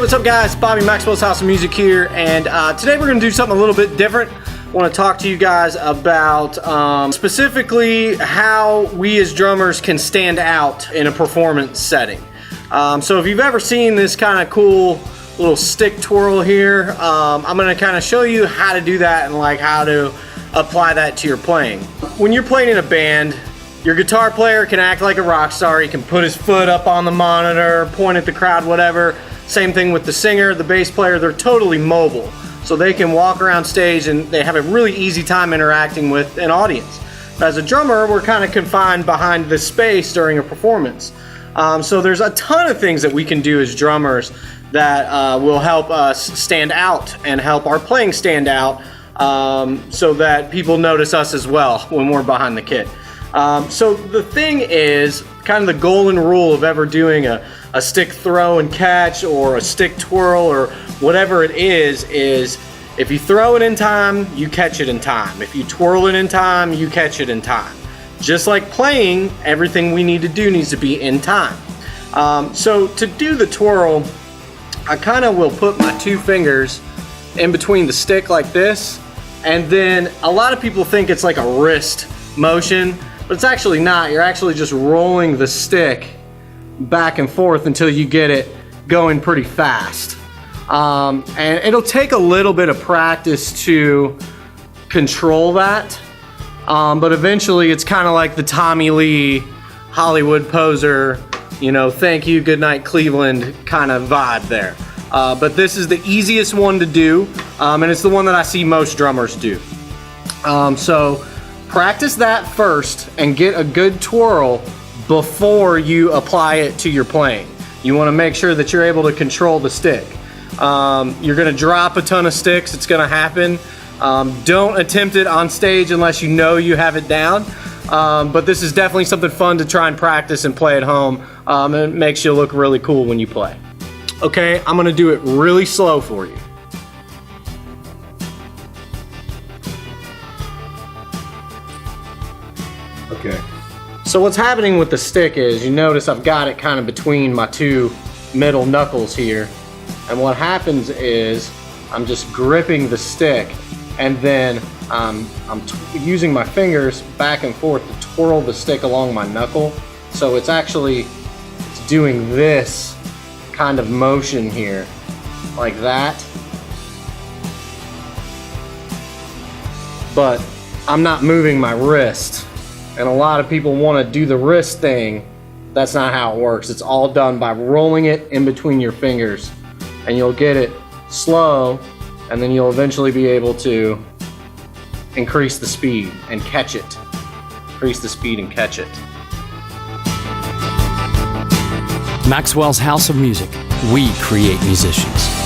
what's up guys? Bobby, Maxwell's House of Music here, and today we're going to do something a little bit different. I want to talk to you guys about specifically how we as drummers can stand out in a performance setting. So if you've ever seen this kind of cool little stick twirl here, I'm going to kind of show you how to do that and like how to apply that to your playing. When you're playing in a band, your guitar player can act like a rock star. He can put his foot up on the monitor, point at the crowd, whatever. Same thing with the singer, the bass player. They're totally mobile. So they can walk around stage and they have a really easy time interacting with an audience. But as a drummer, we're kind of confined behind the space during a performance. So there's a ton of things that we can do as drummers that will help us stand out and help our playing stand out so that people notice us as well when we're behind the kit. So the thing is, kind of the golden rule of ever doing a stick throw and catch or a stick twirl or whatever it is if you throw it in time, you catch it in time. If you twirl it in time, you catch it in time. Just like playing, everything we need to do needs to be in time. So to do the twirl, I kind of will put my two fingers in between the stick like this, and then a lot of people think it's like a wrist motion, but it's actually not. You're actually just rolling the stick back and forth until you get it going pretty fast. And it'll take a little bit of practice to control that, but eventually it's kind of like the Tommy Lee Hollywood poser, you know, thank you, good night Cleveland kind of vibe there. But this is the easiest one to do, and it's the one that I see most drummers do. So practice that first and get a good twirl before you apply it to your playing. You want to make sure that you're able to control the stick. You're going to drop a ton of sticks. It's going to happen. Don't attempt it on stage unless you know you have it down. But this is definitely something fun to try and practice and play at home. And it makes you look really cool when you play. Okay, I'm going to do it really slow for you. Okay. So what's happening with the stick is, you notice I've got it kind of between my two middle knuckles here. And what happens is I'm just gripping the stick, and then I'm using my fingers back and forth to twirl the stick along my knuckle. So it's doing this kind of motion here, like that. But I'm not moving my wrist. And a lot of people want to do the wrist thing. That's not how it works. It's all done by rolling it in between your fingers. And you'll get it slow, and then you'll eventually be able to increase the speed and catch it. Increase the speed and catch it. Maxwell's House of Music. We create musicians.